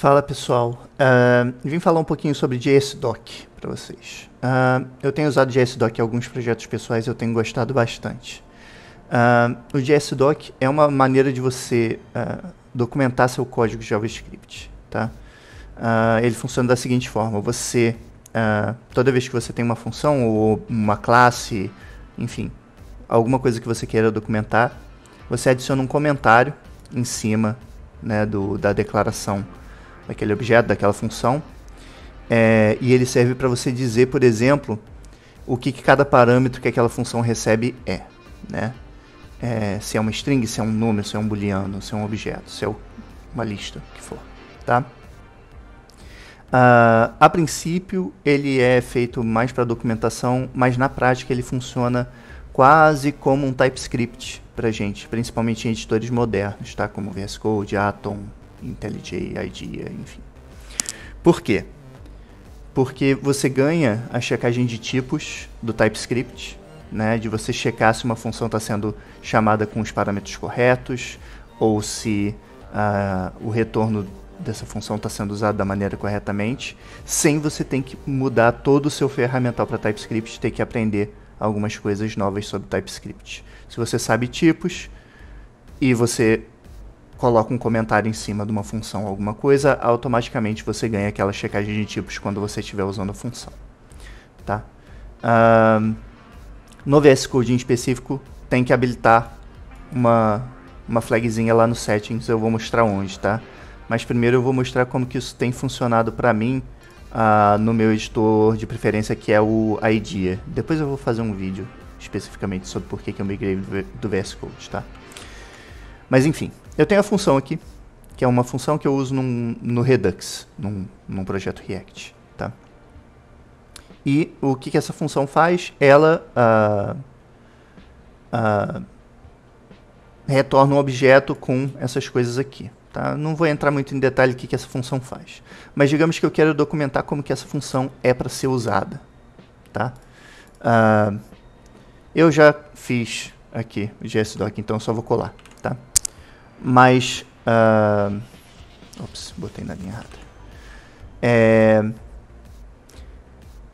Fala pessoal, vim falar um pouquinho sobre JSDoc para vocês. Eu tenho usado JSDoc em alguns projetos pessoais e eu tenho gostado bastante. O JSDoc é uma maneira de você documentar seu código de JavaScript. Tá? Ele funciona da seguinte forma: você, toda vez que você tem uma função ou uma classe, enfim, alguma coisa que você queira documentar, você adiciona um comentário em cima, né, da declaração daquele objeto, daquela função, e ele serve para você dizer, por exemplo, o que cada parâmetro que aquela função recebe é, né? Se é uma string, se é um número, se é um booleano, se é um objeto, se é uma lista, o que for, tá? A princípio, ele é feito mais para documentação, mas na prática ele funciona quase como um TypeScript para gente, principalmente em editores modernos, tá? Como VS Code, Atom, IntelliJ, IDEA, enfim. Por quê? Porque você ganha a checagem de tipos do TypeScript, né? De você checar se uma função está sendo chamada com os parâmetros corretos, ou se o retorno dessa função está sendo usado da maneira corretamente, sem você ter que mudar todo o seu ferramental para TypeScript, ter que aprender algumas coisas novas sobre TypeScript. Se você sabe tipos e você coloca um comentário em cima de uma função, alguma coisa, automaticamente você ganha aquela checagem de tipos quando você estiver usando a função. Tá? No VS Code em específico, tem que habilitar uma flagzinha lá no settings, eu vou mostrar onde, tá? Mas primeiro eu vou mostrar como que isso tem funcionado para mim no meu editor de preferência, que é o IDEA. Depois eu vou fazer um vídeo especificamente sobre por que eu migrei do VS Code, tá? Mas enfim, eu tenho a função aqui, que é uma função que eu uso no Redux, num projeto React, tá? E o que essa função faz? Ela retorna um objeto com essas coisas aqui. Tá? Não vou entrar muito em detalhe o que essa função faz. Mas digamos que eu quero documentar como que essa função é para ser usada. Tá? Eu já fiz aqui o JSDoc, então eu só vou colar. Tá? Mas... ops, botei na linha errada.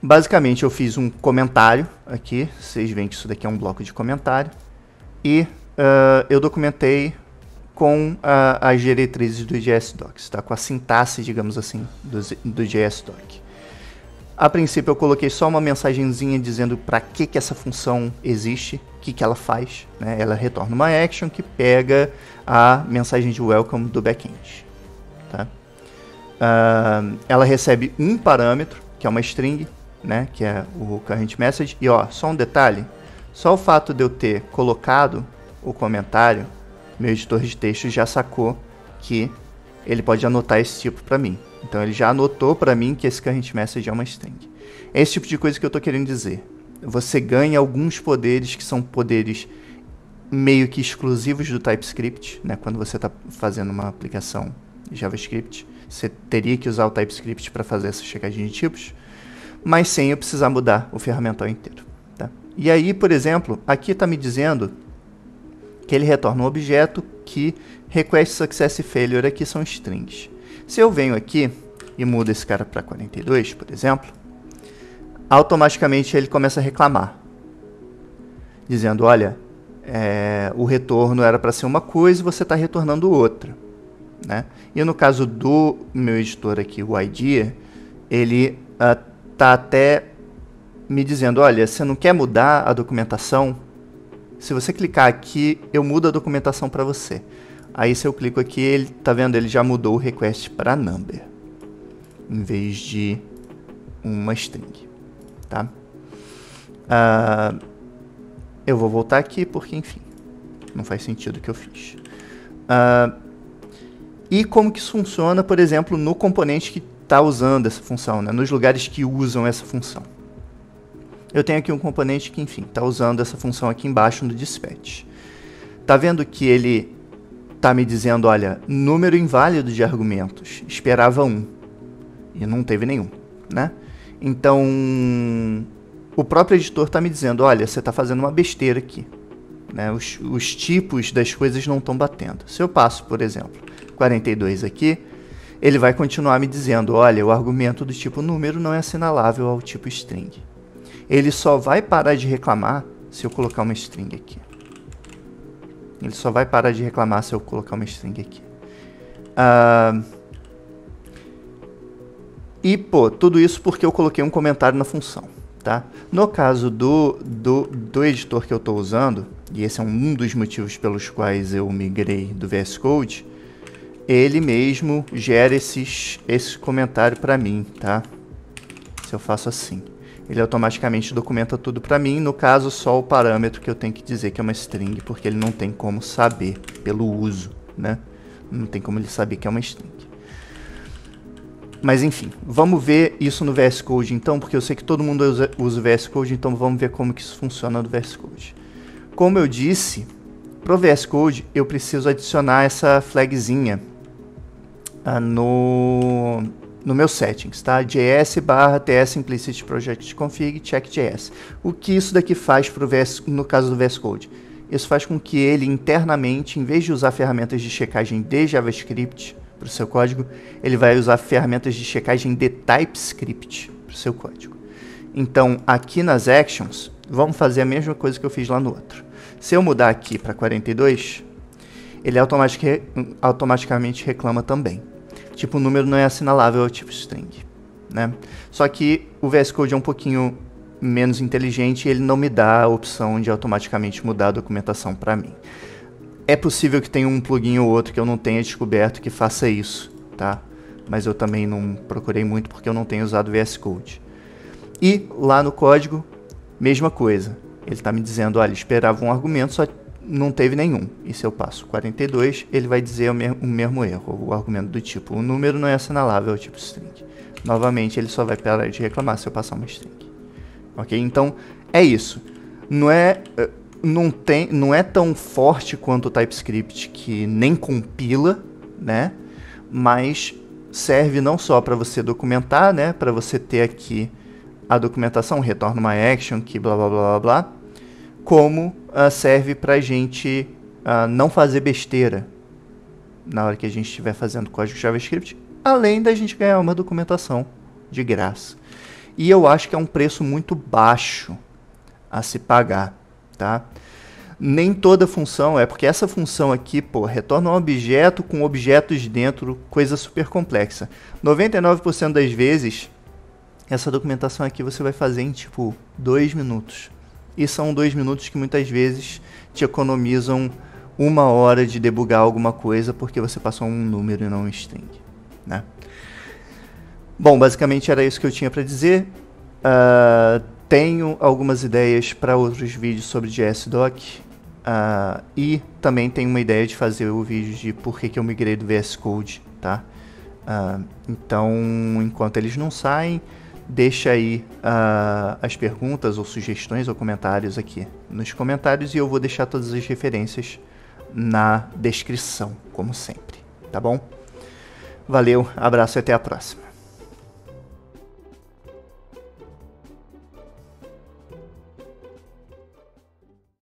Basicamente eu fiz um comentário aqui. Vocês veem que isso daqui é um bloco de comentário. E eu documentei com as diretrizes do JSDoc, tá? Com a sintaxe, digamos assim, do JSDoc. A princípio eu coloquei só uma mensagenzinha dizendo para que essa função existe, o que ela faz, né? Ela retorna uma action que pega a mensagem de welcome do backend. Tá? Ela recebe um parâmetro, que é uma string, né? Que é o current message, e ó, só um detalhe, só o fato de eu ter colocado o comentário, meu editor de texto já sacou que ele pode anotar esse tipo para mim. Então ele já anotou para mim que esse current message é uma string. É esse tipo de coisa que eu estou querendo dizer. Você ganha alguns poderes que são poderes meio que exclusivos do TypeScript, né? Quando você está fazendo uma aplicação JavaScript, você teria que usar o TypeScript para fazer essa checagem de tipos, mas sem eu precisar mudar o ferramental inteiro. Tá? E aí, por exemplo, aqui está me dizendo que ele retorna um objeto que request success e failure aqui são strings. Se eu venho aqui e mudo esse cara para 42, por exemplo, automaticamente ele começa a reclamar, dizendo, olha, o retorno era para ser uma coisa e você está retornando outra. Né? E no caso do meu editor aqui, o IDEA, ele está até me dizendo, olha, você não quer mudar a documentação? Se você clicar aqui, eu mudo a documentação para você. Aí se eu clico aqui, ele tá vendo? Ele já mudou o request para number, em vez de uma string. Tá? Eu vou voltar aqui porque, enfim, não faz sentido o que eu fiz. E como que isso funciona, por exemplo, no componente que está usando essa função, né? Nos lugares que usam essa função. Eu tenho aqui um componente que, enfim, está usando essa função aqui embaixo no dispatch. Tá vendo que ele está me dizendo, olha, número inválido de argumentos, esperava 1, e não teve nenhum, né? Então, o próprio editor está me dizendo, olha, você está fazendo uma besteira aqui, né? Os tipos das coisas não estão batendo. Se eu passo, por exemplo, 42 aqui, ele vai continuar me dizendo, olha, o argumento do tipo número não é assinalável ao tipo string. Ele só vai parar de reclamar se eu colocar uma string aqui. Ele só vai parar de reclamar se eu colocar uma string aqui. E, pô, tudo isso porque eu coloquei um comentário na função, tá? No caso do editor que eu estou usando, e esse é um dos motivos pelos quais eu migrei do VS Code, ele mesmo gera esse comentário para mim, tá? Se eu faço assim. Ele automaticamente documenta tudo para mim, no caso só o parâmetro que eu tenho que dizer que é uma string, porque ele não tem como saber pelo uso, né? Não tem como ele saber que é uma string. Mas enfim, vamos ver isso no VS Code então, porque eu sei que todo mundo usa o VS Code, então vamos ver como que isso funciona no VS Code. Como eu disse, para o VS Code eu preciso adicionar essa flagzinha no meu settings, tá? js/ts implicit project config check.js. O que isso daqui faz no caso do VS Code? Isso faz com que ele internamente, em vez de usar ferramentas de checagem de JavaScript para o seu código, ele vai usar ferramentas de checagem de TypeScript para o seu código. Então, aqui nas actions, vamos fazer a mesma coisa que eu fiz lá no outro. Se eu mudar aqui para 42, ele automaticamente reclama também. Tipo, o número não é assinalável ao tipo string, né? Só que o VS Code é um pouquinho menos inteligente e ele não me dá a opção de automaticamente mudar a documentação para mim. É possível que tenha um plugin ou outro que eu não tenha descoberto que faça isso, tá? Mas eu também não procurei muito porque eu não tenho usado VS Code. E lá no código, mesma coisa. Ele está me dizendo, olha, esperava um argumento, só não teve nenhum. E se eu passo 42, ele vai dizer o mesmo erro, o argumento do tipo, o número não é assinalável ao tipo string. Novamente, ele só vai parar de reclamar se eu passar uma string. Ok? Então, é isso. Não é tão forte quanto o TypeScript, que nem compila, né? Mas serve não só para você documentar, né? Para você ter aqui a documentação, retorna uma action, que blá blá blá blá blá, como serve para a gente não fazer besteira na hora que a gente estiver fazendo código JavaScript, além da gente ganhar uma documentação de graça. E eu acho que é um preço muito baixo a se pagar, tá? Nem toda função, porque essa função aqui, pô, retorna um objeto com objetos dentro, coisa super complexa. 99% das vezes, essa documentação aqui você vai fazer em, tipo, 2 minutos. E são 2 minutos que muitas vezes te economizam 1 hora de debugar alguma coisa, porque você passou um número e não um string, né? Bom, basicamente era isso que eu tinha para dizer. Tenho algumas ideias para outros vídeos sobre JSDoc. E também tenho uma ideia de fazer o vídeo de por que eu migrei do VS Code, tá? Então, enquanto eles não saem, deixa aí as perguntas ou sugestões ou comentários aqui nos comentários e eu vou deixar todas as referências na descrição, como sempre, tá bom? Valeu, abraço e até a próxima.